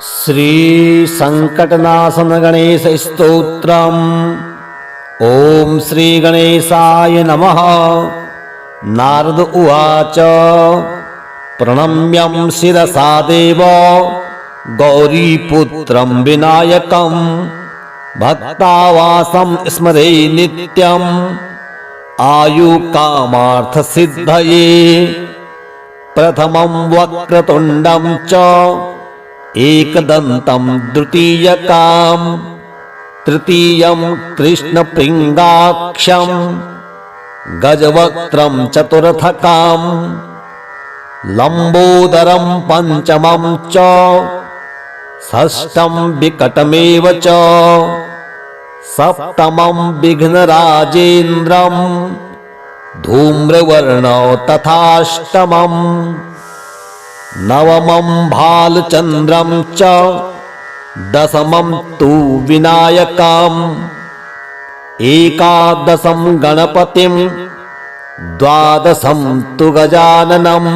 श्री संकटनाशन गणेश स्तोत्रम्। ओम श्री गणेशाय नमः। नारद उवाच प्रणम्यं शिरसा देव गौरीपुत्रं विनायकं भक्तावासं स्मरे नित्यम् आयुकामार्थ सिद्धये। प्रथमं वक्रतुण्डं च एकदन्तं द्वितीयकां तृतीयं कृष्णप्रिङ्गाक्षं गजवक्त्रं चतुर्थकां लम्बोदरं पञ्चमं च षष्ठं विकटमेव च सप्तमं विघ्नराजेन्द्रं धूम्रवर्णौ तथाष्टमम् नवमं भालचन्द्रं च दशमं तु विनायकम् एकादशं गणपतिं द्वादशं तु गजाननं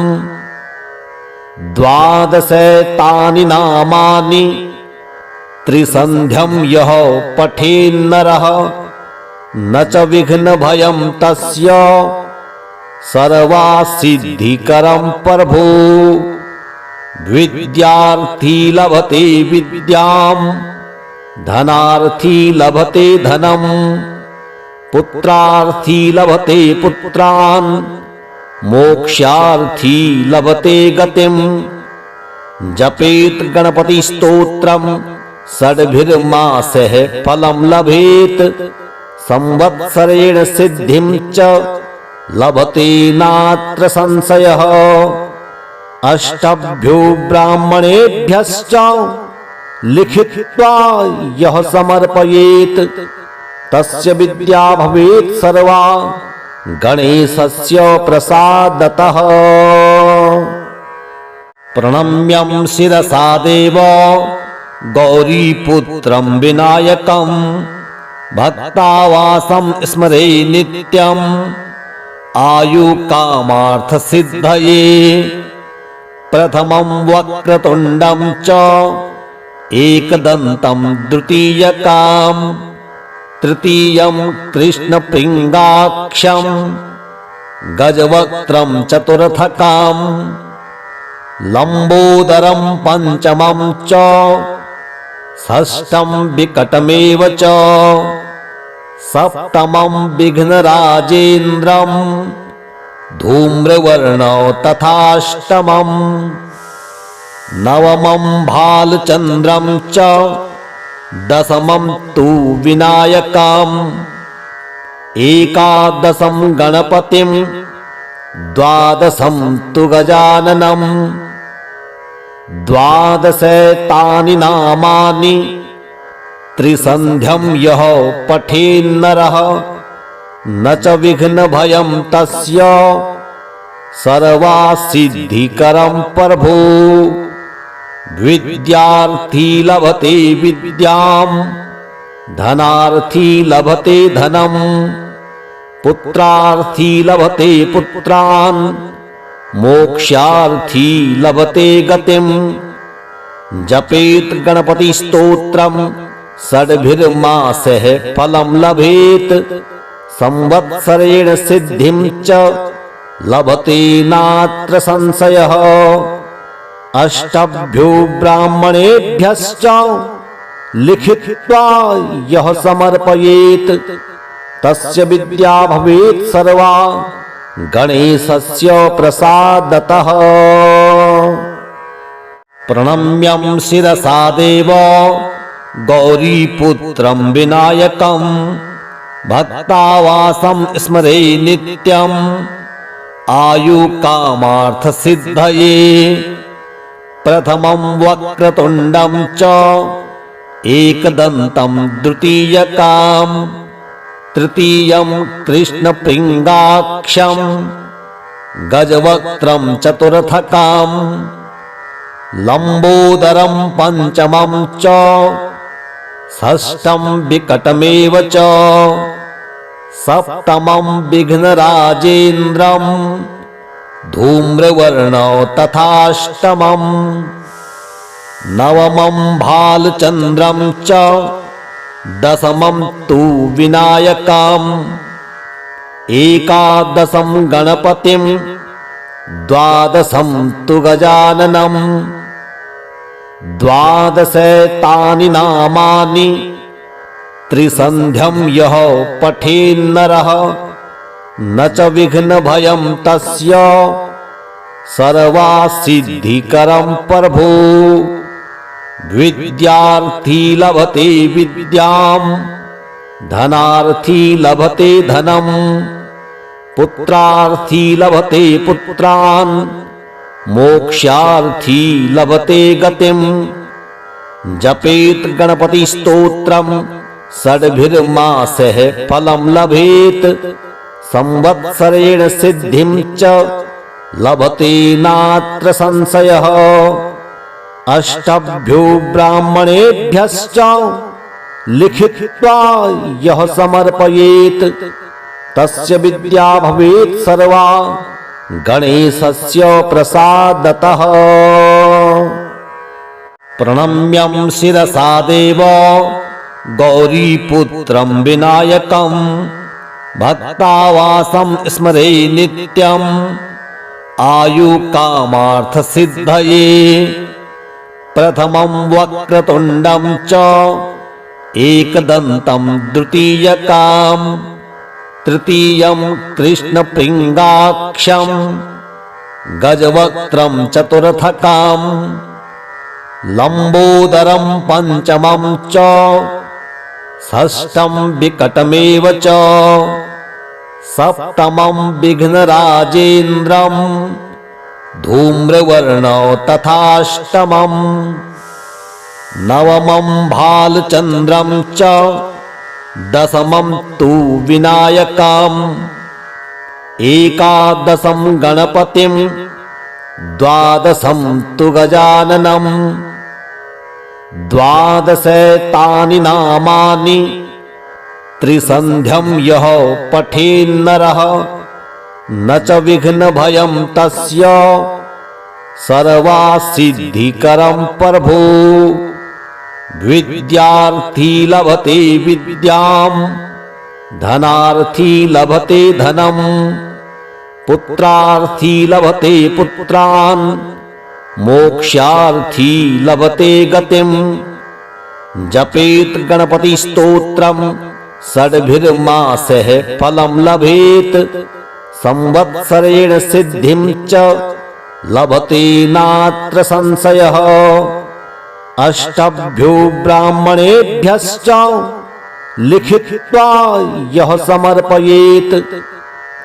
द्वादशैतानि नामानि त्रिसन्ध्यं यः पठेन्नरः न च विघ्नभयं तस्य सर्वसिद्धिकरं प्रभो। विद्यार्थी लभते विद्यां धनार्थी लभते धनं पुत्रार्थी लभते पुत्रान् मोक्षार्थी लभते गतिं। जपेत गणपति स्तोत्रं षड्भिर्मासैः फलं लभेत संवत्सरेण सिद्धिं च लभते नात्र संशयः। अष्टभ्यो ब्राह्मणेभ्यश्च लिखित्वा यः समर्पयेत् तस्य विद्या भवेत् सर्वा गणेशस्य प्रसादतः। प्रणम्यं शिरसा देव गौरीपुत्रं विनायकं भक्तावासं स्मरे नित्यम् आयुकामार्थ सिद्धये। प्रथमं वक्रतुण्डं च एकदन्तं द्वितीयकां तृतीयं कृष्णप्रिङ्गाक्षं गजवक्त्रं चतुर्थकां लम्बोदरं पञ्चमं च षष्ठं विकटमेव च सप्तमं विघ्नराजेन्द्रं धूम्रवर्णौ तथाष्टमम् नवमं भालचन्द्रं च दशमं तु विनायकम् एकादशं गणपतिं द्वादशं तु गजाननं द्वादशैतानि नामानि त्रिसन्ध्यं यः पठेन्नरः न च विघ्नभयं तस्य सर्वसिद्धिकरं प्रभो। विद्यार्थी लभते विद्यां धनार्थी लभते धनं पुत्रार्थी लभते पुत्रान् मोक्षार्थी लभते गतिं। जपेत गणपति स्तोत्रं षड्भिर्मासैः फलं लभेत संवत्सरेण सिद्धिं च लभते नात्र संशयः। अष्टभ्यो ब्राह्मणेभ्यश्च लिखित्वा यः समर्पयेत् तस्य विद्या भवेत् सर्वा गणेशस्य प्रसादतः। प्रणम्यं शिरसा देव गौरीपुत्रं विनायकं भक्तावासं स्मरे नित्यम् आयुकामार्थ सिद्धये। प्रथमं वक्रतुण्डं च एकदन्तं द्वितीयकां तृतीयं कृष्णप्रिङ्गाक्षं गजवक्त्रं चतुर्थकां लम्बोदरं पञ्चमं च षष्ठं विकटमेव च सप्तमं विघ्नराजेन्द्रं धूम्रवर्णौ तथाष्टमम् नवमं भालचन्द्रं च दशमं तु विनायकम् एकादशं गणपतिं द्वादशं तु गजाननम् द्वादशैतानि नामानि त्रिसन्ध्यं यः पठेन्नरः न च विघ्नभयं तस्य सर्वसिद्धिकरं प्रभो विद्यार्थी लभते विद्यां धनार्थी लभते धनं पुत्रार्थी लभते पुत्रान् मोक्षार्थी लभते गतिं जपेत गणपति स्तोत्रम् षड्भिर्मासैः फलं लभेत संवत्सरेण सिद्धिं च लभते नात्र संशयः अष्टभ्यो ब्राह्मणेभ्यश्च लिखित्वा यः समर्पयेत् तस्य विद्या भवेत् सर्वा गणेशस्य प्रसादतः प्रणम्यं शिरसा देव गौरीपुत्रं विनायकं भक्तावासं स्मरे नित्यम् आयुकामार्थसिद्धये प्रथमं वक्रतुण्डं च एकदन्तं द्वितीयकं तृतीयं कृष्णप्रिङ्गाक्षं गजवक्त्रं चतुर्थकं लम्बोदरं पञ्चमं च षष्ठं विकटमेव च सप्तमं विघ्नराजेन्द्रं धूम्रवर्णौ तथाष्टमं नवमं भालचन्द्रं च दशमं तु विनायकम् एकादशं गणपतिं द्वादशं तु गजाननम् द्वादशैतानि नामानि त्रिसन्ध्यं यः पठेन्नरः न च विघ्नभयं तस्य सर्वसिद्धिकरं प्रभो विद्यार्थी लभते विद्यां धनार्थी लभते धनं पुत्रार्थी लभते पुत्रान् मोक्षार्थी लभते गतिं जपेत गणपति स्तोत्रम् षड्भिर्मासैः फलं लभेत संवत्सरेण सिद्धिं च लभते नात्र संशयः अष्टभ्यो ब्राह्मणेभ्यश्च लिखित्वा यः समर्पयेत्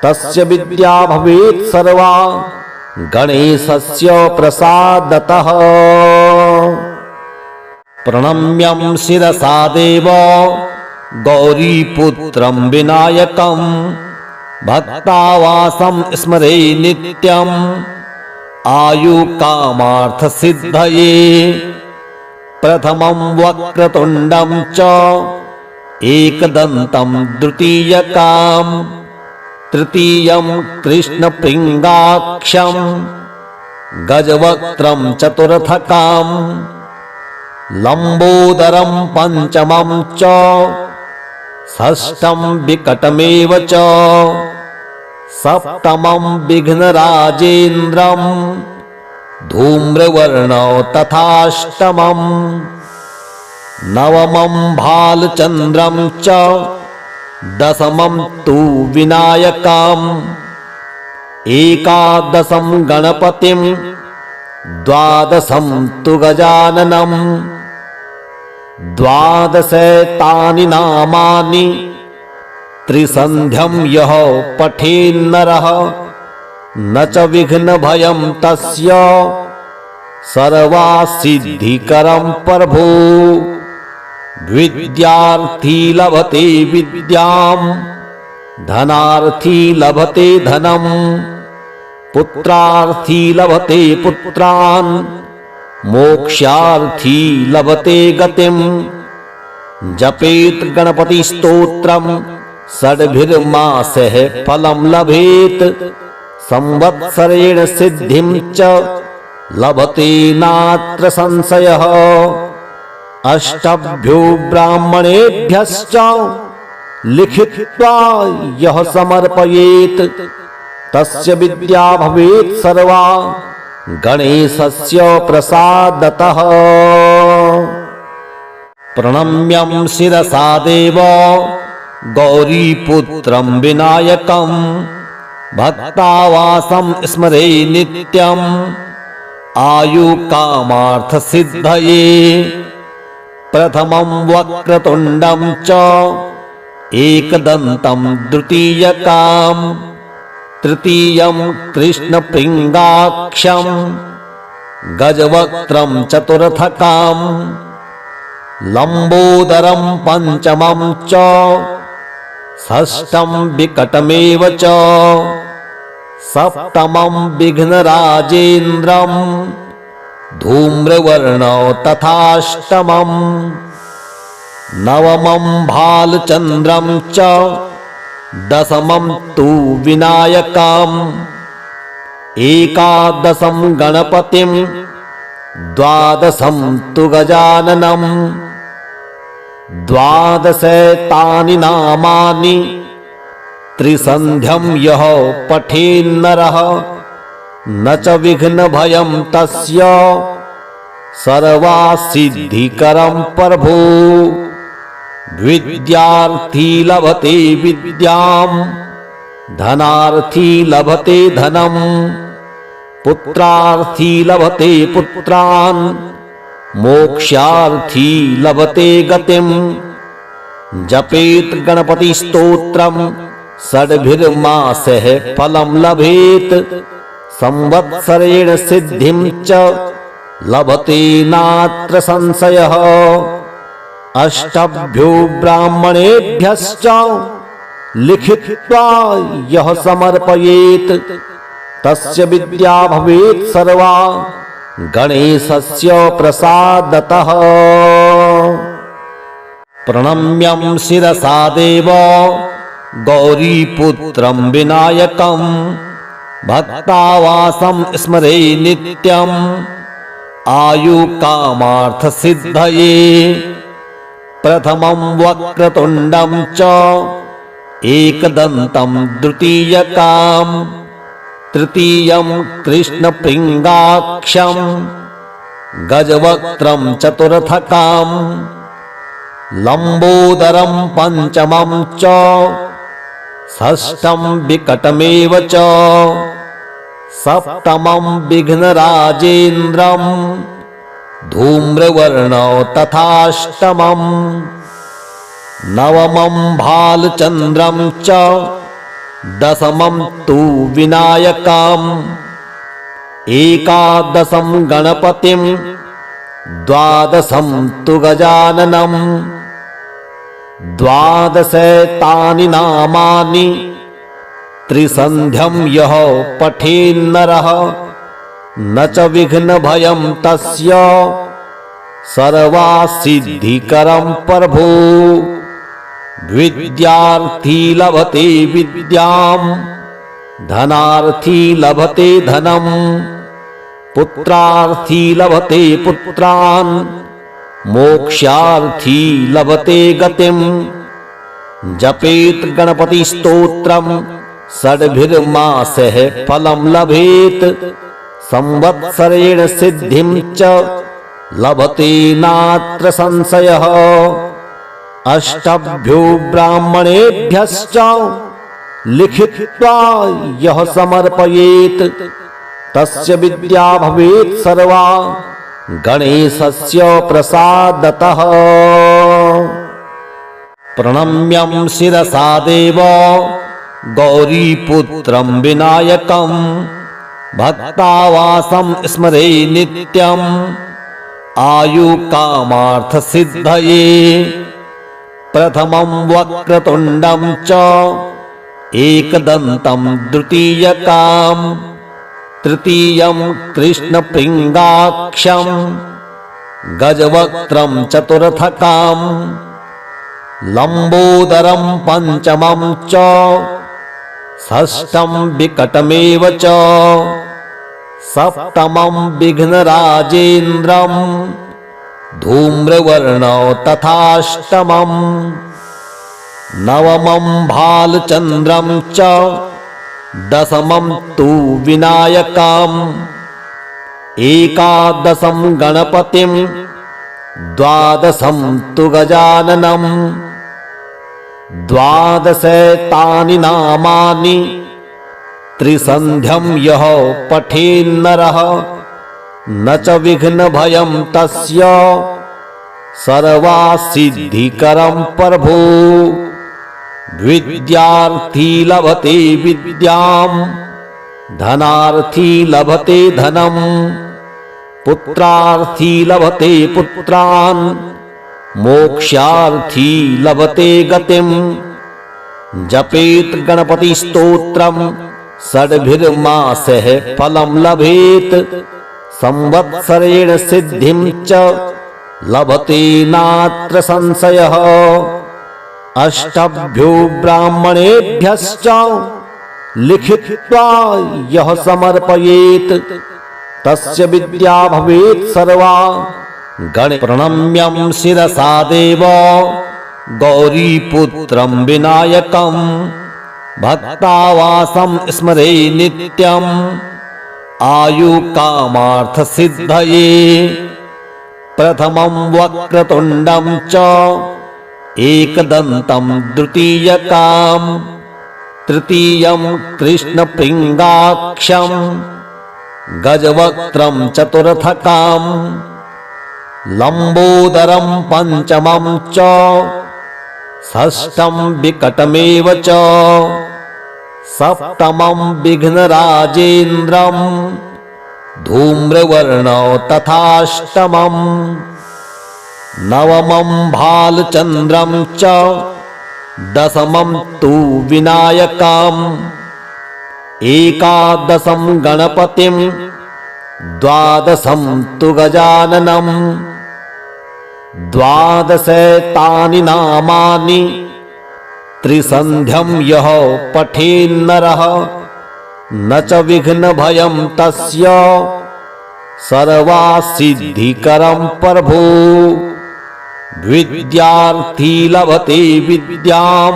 तस्य विद्या भवेत् सर्वा गणेशस्य प्रसादतः प्रणम्यं शिरसा देव गौरीपुत्रं विनायकं भक्तावासं स्मरे नित्यम् आयुकामार्थसिद्धये प्रथमं वक्रतुण्डं च एकदन्तं द्वितीयकं तृतीयं कृष्णप्रिङ्गाक्षं गजवक्त्रं चतुर्थकं लम्बोदरं पञ्चमं च षष्ठं विकटमेव च सप्तमं विघ्नराजेन्द्रं धूम्रवर्णौ तथाष्टमं नवमं भालचन्द्रं च दशमं तु विनायकम् एकादशं गणपतिं द्वादशं तु गजाननम् द्वादशैतानि नामानि त्रिसन्ध्यं यः पठेन्नरः न च विघ्नभयं तस्य सर्वसिद्धिकरं प्रभो विद्यार्थी लभते विद्यां धनार्थी लभते धनं पुत्रार्थी लभते पुत्रान् मोक्षार्थी लभते गतिं जपेत गणपति स्तोत्रम् षड्भिर्मासैः फलं लभेत संवत्सरेण सिद्धिं च लभते नात्र संशयः। अष्टभ्यो ब्राह्मणेभ्यश्च लिखित्वा यः समर्पयेत् तस्य विद्या भवेत् सर्वा गणेशस्य प्रसादतः। प्रणम्यं शिरसा देव गौरीपुत्रं विनायकं भक्तावासं स्मरे नित्यम् आयुकामार्थसिद्धये। प्रथमं वक्रतुण्डं च एकदन्तं द्वितीयकाम् तृतीयं कृष्णप्रिङ्गाक्षं गजवक्त्रं चतुर्थकाम् लम्बोदरं पञ्चमं च षष्ठं विकटमेव च सप्तमं विघ्नराजेन्द्रं धूम्रवर्णौ तथाष्टमम् नवमं भालचन्द्रं च दशमं तु विनायकम् एकादशं गणपतिं द्वादशं तु गजाननम् द्वादशैतानि नामानि त्रिसन्ध्यं यः पठेन्नरः न च विघ्नभयं तस्य सर्वासिद्धिकरं प्रभो। विद्यार्थी लभते विद्यां धनार्थी लभते धनम् पुत्रार्थी लभते पुत्रान् मोक्षार्थी लभते गतिम्। जपेत गणपति स्तोत्रम् षड्भिर्मासैः फलं लभेत् संवत्सरेण सिद्धिं च लभते नात्र संशयः। अष्टभ्यो ब्राह्मणेभ्यश्च लिखित्वा यः समर्पयेत् तस्य विद्या भवेत् सर्वा गणेशस्य प्रसादतः। प्रणम्यं शिरसा देव गौरीपुत्रं विनायकं भक्तावासं स्मरे नित्यम् आयुकामार्थसिद्धये। प्रथमं वक्रतुण्डं च एकदन्तं द्वितीयकाम् तृतीयं कृष्णप्रिङ्गाक्षं गजवक्त्रं चतुर्थकाम् लम्बोदरं पञ्चमं च षष्ठं विकटमेव च सप्तमं विघ्नराजेन्द्रं धूम्रवर्णौ तथाष्टमम् नवमं भालचन्द्रं च दशमं तु विनायकम् एकादशं गणपतिं द्वादशं तु गजाननम् द्वादशैतानि नामानि त्रिसन्ध्यं यः पठेन्नरः न च विघ्नभयं तस्य सर्वासिद्धिकरं प्रभो। विद्यार्थी लभते विद्यां धनार्थी लभते धनम् पुत्रार्थी लभते पुत्रान् मोक्षार्थी लभते गतिम्। जपेत गणपति स्तोत्रम् षड्भिर्मासैः फलं लभेत् संवत्सरेण सिद्धिं च लभते नात्र संशयः। अष्टभ्यो ब्राह्मणेभ्यश्च लिखित्वा यः समर्पयेत् तस्य विद्या भवेत् सर्वा गणेशस्य प्रसादतः। प्रणम्यं शिरसा देव गौरीपुत्रं विनायकं भक्तावासं स्मरे नित्यम् आयुकामार्थसिद्धये। प्रथमं वक्रतुण्डं च एकदन्तं द्वितीयकाम् तृतीयं कृष्णप्रिङ्गाक्षं गजवक्त्रं चतुर्थकाम् लम्बोदरं पञ्चमं च षष्ठं विकटमेव च सप्तमं विघ्नराजेन्द्रं धूम्रवर्णौ तथाष्टमम् नवमं भालचन्द्रं च दशमं तु विनायकम् एकादशं गणपतिं द्वादशं तु गजाननम् द्वादशैतानि नामानि त्रिसन्ध्यं यः पठेन्नरः न च विघ्नभयं तस्य सर्वसिद्धिकरं प्रभो विद्यार्थी लभते विद्यां धनार्थी लभते धनं पुत्रार्थी लभते पुत्रान् मोक्षार्थी लभते गतिं जपेत गणपति स्तोत्रम् षड्भिर्मासः फलं लभेत संवत्सरेण सिद्धिं च लभते नात्र संशयः अष्टभ्यो ब्राह्मणेभ्यश्च लिखित्वा यः समर्पयेत् तस्य विद्या भवेत् सर्वा गणे प्रणम्यं शिरसा देव गौरीपुत्रं विनायकं भक्तावासं स्मरे नित्यम् आयुकामार्थसिद्धये प्रथमं वक्रतुण्डं च एकदन्तं द्वितीयकां तृतीयं कृष्णप्रिङ्गाक्षं गजवक्त्रं चतुर्थकां लम्बोदरं पञ्चमं च षष्ठं विकटमेव च सप्तमं विघ्नराजेन्द्रं धूम्रवर्णौ तथाष्टमम् नवमं भालचन्द्रं च दशमं तु विनायकम् एकादशं गणपतिं द्वादशं तु गजाननम् द्वादशैतानि नामानि त्रिसन्ध्यं यः पठेन्नरः न च विघ्नभयं तस्य सर्वसिद्धिकरं प्रभो विद्यार्थी लभते विद्यां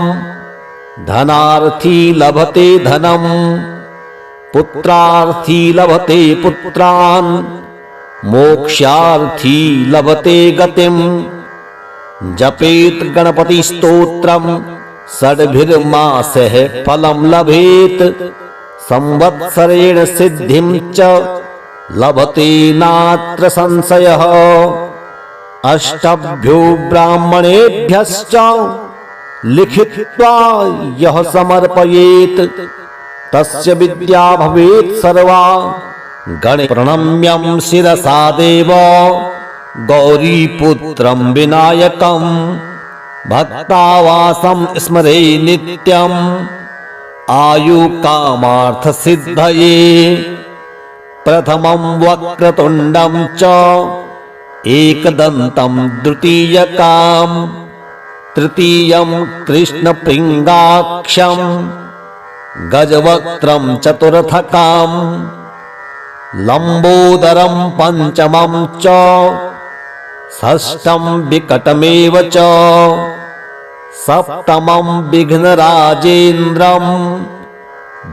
धनार्थी लभते धनं पुत्रार्थी लभते पुत्रान् मोक्षार्थी लभते गतिं जपेत गणपति स्तोत्रम् षड्भिर्मासः फलं लभेत संवत्सरेण सिद्धिं च लभते नात्र संशयः अष्टभ्यो ब्राह्मणेभ्यश्च लिखित्वा यः समर्पयेत् तस्य विद्या भवेत् सर्वा गणे प्रणम्यं शिरसा देव गौरीपुत्रं विनायकं भक्तावासं स्मरे नित्यम् आयुकामार्थसिद्धये प्रथमं वक्रतुण्डं च एकदन्तं द्वितीयकां तृतीयं कृष्णप्रिङ्गाक्षं गजवक्त्रं चतुर्थकां लम्बोदरं पञ्चमं च षष्ठं विकटमेव च सप्तमं विघ्नराजेन्द्रं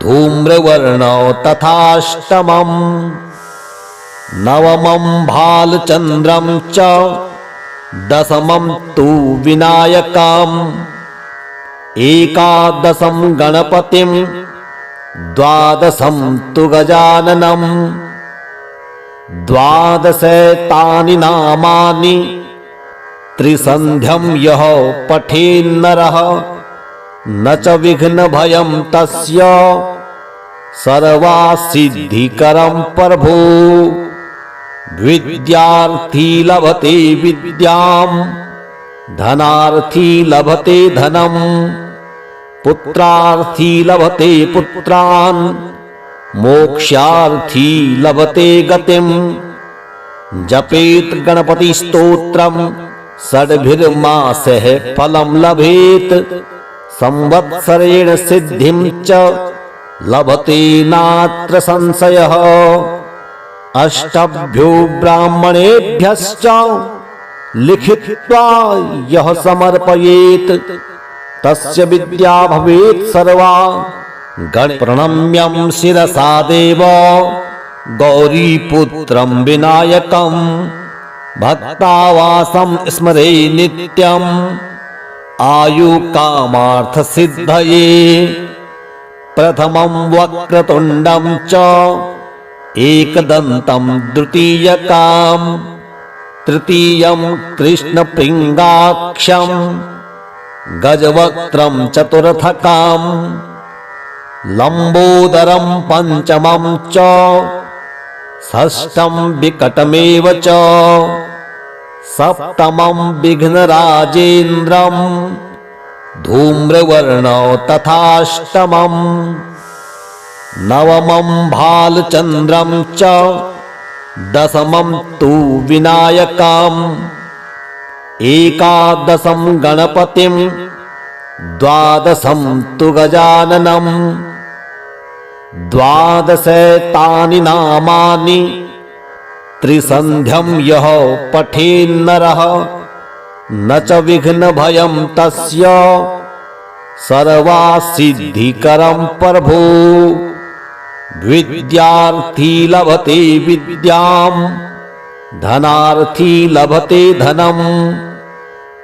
धूम्रवर्णौ तथाष्टमम् नवमं भालचन्द्रं च दशमं तु विनायकम् एकादशं गणपतिं द्वादशं तु गजाननम् द्वादशैतानि नामानि त्रिसन्ध्यं यः पठेन्नरः न च विघ्नभयं तस्य सर्वसिद्धिकरं प्रभो विद्यार्थी लभते विद्यां धनार्थी लभते धनं पुत्रार्थी लभते पुत्रान् मोक्षार्थी लभते गतिं जपेत गणपति स्तोत्रम् षड्भिर्मासः फलं लभेत संवत्सरेण सिद्धिं च लभते नात्र संशयः अष्टभ्यो ब्राह्मणेभ्यश्च लिखित्वा यः समर्पयेत् तस्य विद्या भवेत् सर्वा। गणे प्रणम्यं शिरसा देव गौरीपुत्रं विनायकं भक्तावासं स्मरे नित्यम् आयुकामार्थसिद्धये। प्रथमं वक्रतुण्डं च एकदन्तं द्वितीयकां तृतीयं कृष्णप्रिङ्गाक्षं गजवक्त्रं चतुर्थकां लम्बोदरं पञ्चमं च षष्ठं विकटमेव च सप्तमं विघ्नराजेन्द्रं धूम्रवर्णौ तथाष्टमं नवमं भालचन्द्रं च दशमं तु विनायकम् एकादशं गणपतिं द्वादशं तु गजाननं द्वादशैतानि नामानि त्रिसन्ध्यं यः पठेन्नरः न च विघ्नभयं तस्य सर्वासिद्धिकरं प्रभो। विद्यार्थी लभते विद्यां धनार्थी लभते धनं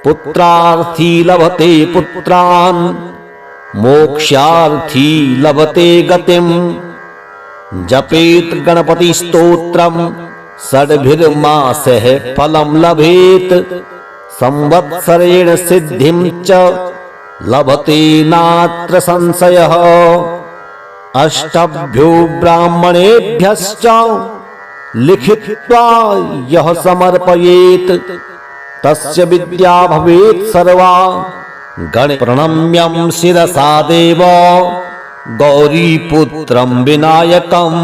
पुत्रार्थी लभते पुत्रान् मोक्षार्थी लभते गतिं। जपेत् गणपतिस्तोत्रं षड्भिर्मासैः फलं लभेत् संवत्सरेण सिद्धिं च लभते नात्र संशयः। अष्टभ्यो ब्राह्मणेभ्यश्च लिखित्वा यः समर्पयेत् तस्य विद्या भवेत् सर्वा। गणे प्रणम्यं शिरसा देव गौरीपुत्रं विनायकं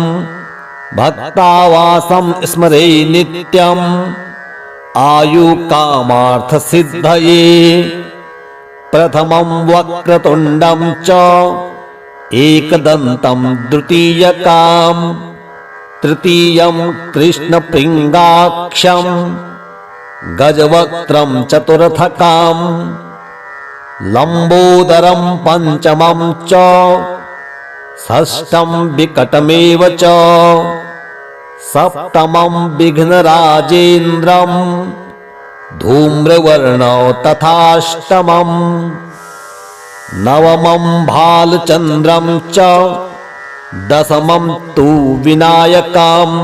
भक्तावासं स्मरे नित्यम् आयुकामार्थसिद्धये। प्रथमं वक्रतुण्डं च एकदन्तं द्वितीयकां तृतीयं कृष्णप्रिङ्गाक्षं गजवक्त्रं चतुर्थकां लम्बोदरं पञ्चमं च षष्ठं विकटमेव च सप्तमं विघ्नराजेन्द्रं धूम्रवर्णौ तथाष्टमं नवमं भालचन्द्रं च दशमं तु विनायकम्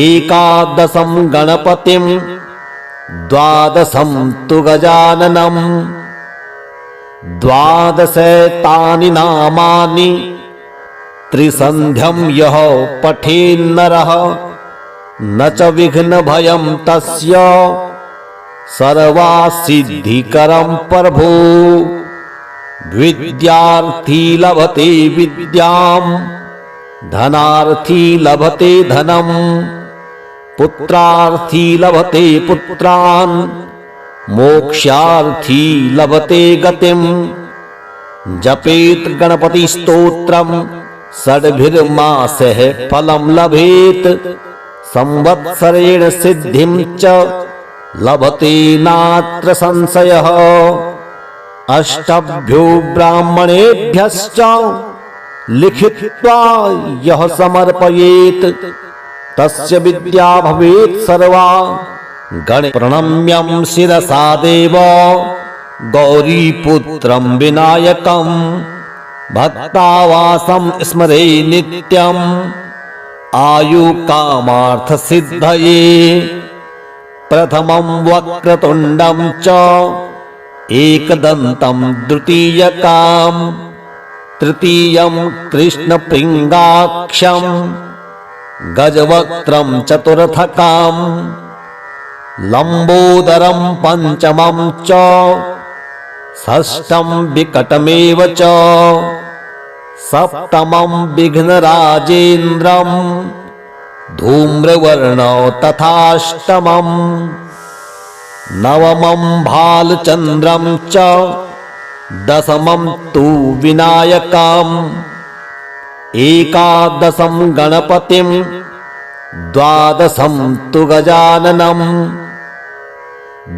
एकादशं गणपतिं द्वादशं तु गजाननं द्वादशैतानि नामानि त्रिसन्ध्यं यः पठेन्नरः न च विघ्नभयं तस्य सर्वासिद्धिकरं प्रभो। विद्यार्थी लभते विद्यां धनार्थी लभते धनं पुत्रार्थी लभते पुत्रान् मोक्षार्थी लभते गतिं। जपेत् गणपतिस्तोत्रं षड्भिर्मासैः फलं लभेत् संवत्सरेण सिद्धिं च लभते नात्र संशयः। अष्टभ्यो ब्राह्मणेभ्यश्च लिखित्वा यः समर्पयेत् तस्य विद्या भवेत् सर्वा। गणे प्रणम्यं शिरसा देव गौरीपुत्रं विनायकं भक्तावासं स्मरे नित्यम् आयुकामार्थसिद्धये। प्रथमं वक्रतुण्डं च एकदन्तं द्वितीयकां तृतीयं कृष्णप्रिङ्गाक्षं गजवक्त्रं चतुर्थकां लम्बोदरं पञ्चमं च षष्ठं विकटमेव च सप्तमं विघ्नराजेन्द्रं धूम्रवर्णौ तथाष्टमं नवमं भालचन्द्रं च दशमं तु विनायकम् एकादशं गणपतिं द्वादशं तु गजाननम्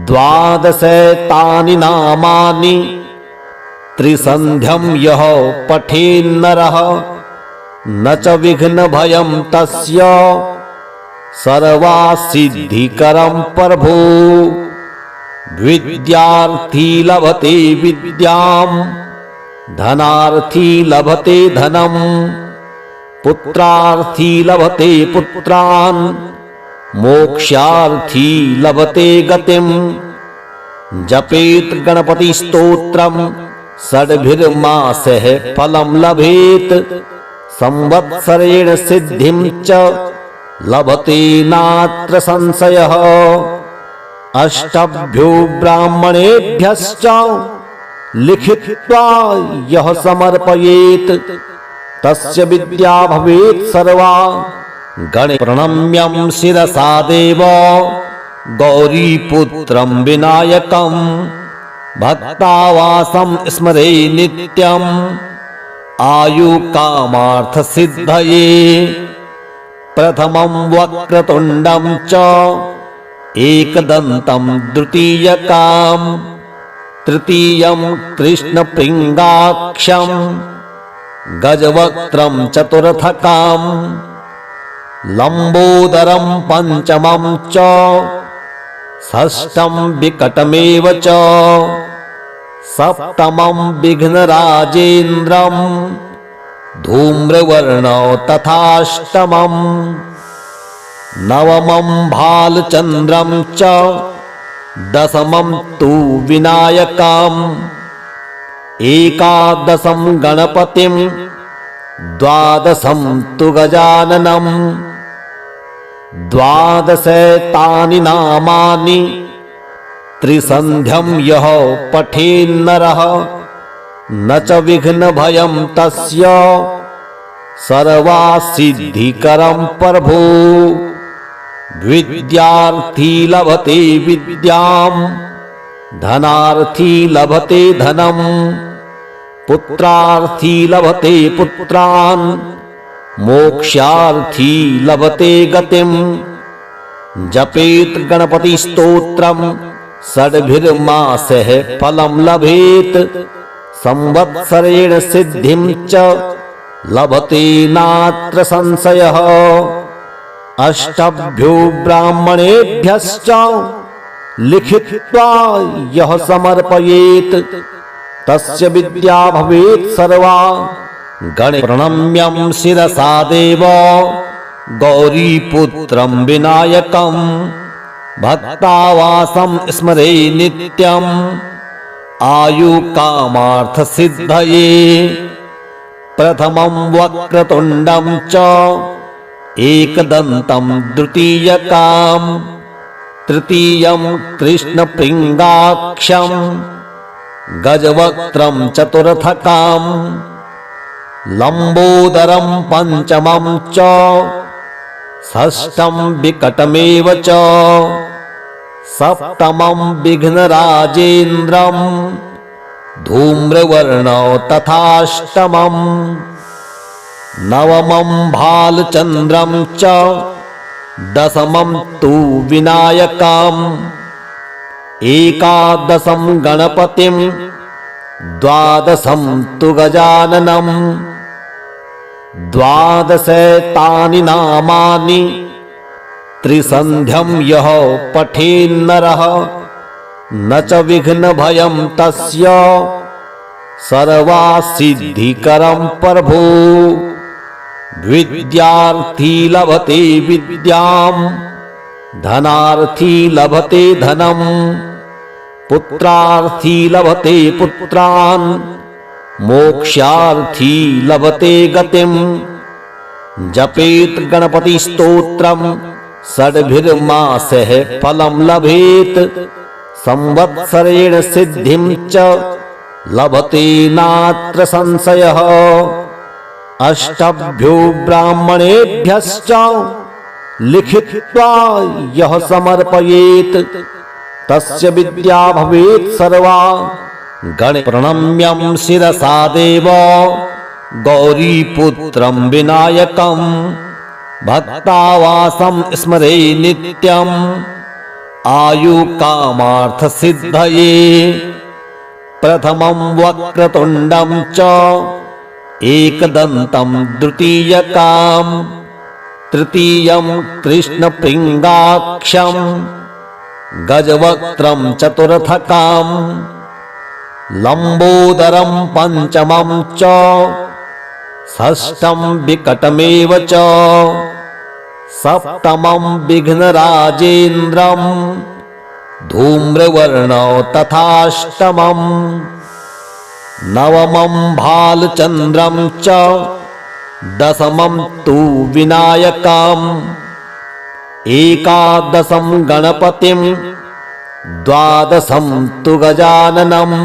द्वादशैतानि नामानि त्रिसन्ध्यं यः पठेन्नरः न च विघ्नभयं तस्य सर्वसिद्धिकरं प्रभो। विद्यार्थी लभते विद्यां धनार्थी लभते धनम् पुत्रार्थी लभते पुत्रान् मोक्षार्थी लभते गतिम्। जपेत गणपति स्तोत्रम् षड्भिर्मासः फलं लभेत संवत्सरेण सिद्धिं च लभते नात्र संशयः। अष्टभ्यो ब्राह्मणेभ्यश्च लिखित्वा यः समर्पयेत् तस्य विद्या भवेत् सर्वा। गणे प्रणम्यं शिरसा देव गौरीपुत्रं विनायकं भक्तावासं स्मरे नित्यम् आयुकामार्थसिद्धये। प्रथमं वक्रतुण्डं च एकदन्तं द्वितीयकां तृतीयं कृष्णप्रिङ्गाक्षं गजवक्त्रं चतुर्थकां लम्बोदरं पञ्चमं च षष्ठं विकटमेव च सप्तमं विघ्नराजेन्द्रं धूम्रवर्णौ तथाष्टमं नवमं भालचन्द्रं च दशमं तु विनायकम् एकादशं गणपतिं द्वादशं तु गजाननम् द्वादशैतानि नामानि त्रिसन्ध्यं यः पठेन्नरः न च विघ्नभयं तस्य सर्वसिद्धिकरं प्रभो। विद्यार्थी लभते विद्यां धनार्थी लभते धनम् पुत्रार्थी लभते पुत्रान् मोक्षार्थी लभते गतिम्। जपेत गणपति स्तोत्रम् षड्भिर्मासः फलं लभेत संवत्सरेण सिद्धिं च लभते नात्र संशयः। अष्टभ्यो ब्राह्मणेभ्यश्च लिखित्वा यः समर्पयेत् तस्य विद्या भवेत् सर्वा। गणे प्रणम्यं शिरसा देव गौरीपुत्रं विनायकं भक्तावासं स्मरे नित्यम् आयुकामार्थसिद्धये। प्रथमं वक्रतुण्डं च एकदन्तं द्वितीयकां तृतीयं कृष्णप्रिङ्गाक्षं गजवक्त्रं चतुर्थकां लम्बोदरं पञ्चमं च षष्ठं विकटमेव च सप्तमं विघ्नराजेन्द्रं धूम्रवर्णौ तथाष्टमं नवमं भालचन्द्रं च दशमं तु विनायकम् एकादशं गणपतिं द्वादशं तु गजाननम् द्वादशैतानि नामानि त्रिसन्ध्यं यः पठेन्नरः न च विघ्नभयं तस्य सर्वसिद्धिकरं प्रभो। विद्यार्थी लभते विद्यां धनार्थी लभते धनम् पुत्रार्थी लभते पुत्रान् मोक्षार्थी लभते गतिम्। जपेत गणपति स्तोत्रम् षड्भिर्मासः फलं लभेत संवत्सरेण सिद्धिं च लभते नात्र संशयः। अष्टभ्यो ब्राह्मणेभ्यश्च लिखित्वा यः समर्पयेत् तस्य विद्या भवेत् सर्वा। गणे प्रणम्यं शिरसा देव गौरीपुत्रं विनायकं भक्तावासं स्मरे नित्यम् आयुकामार्थ सिद्धये प्रथमं वक्रतुण्डं च एकदन्तं द्वितीयकाम् तृतीयं कृष्णप्रिङ्गाक्षं गजवक्त्रं चतुर्थकाम् लम्बोदरं पञ्चमं च षष्ठं विकटमेव च सप्तमं विघ्नराजेन्द्रं धूम्रवर्णौ तथाष्टमम् नवमं भालचन्द्रं च दशमं तु विनायकम् एकादशं गणपतिं द्वादशं तु गजाननम्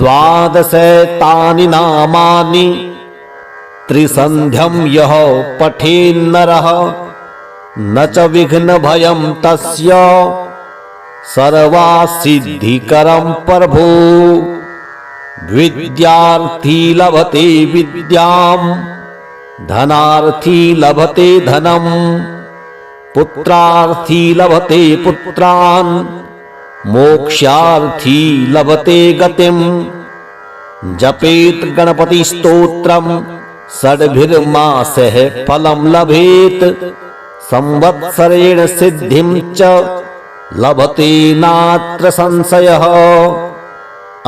द्वादशैतानि नामानि त्रिसन्ध्यं यः पठेन्नरः न च विघ्नभयं तस्य सर्वसिद्धिकरं प्रभो विद्यार्थी लभते विद्यां धनार्थी लभते धनम् पुत्रार्थी लभते पुत्रान् मोक्षार्थी लभते गतिम् जपेत गणपति स्तोत्रम् षड्भिर्मासैः फलं लभेत संवत्सरेण सिद्धिं च लभते नात्र संशयः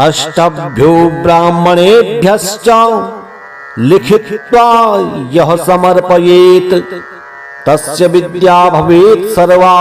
अष्टभ्यो ब्राह्मणेभ्यश्च लिखित्वा यः समर्पयेत् तस्य विद्या भवेत् सर्वा।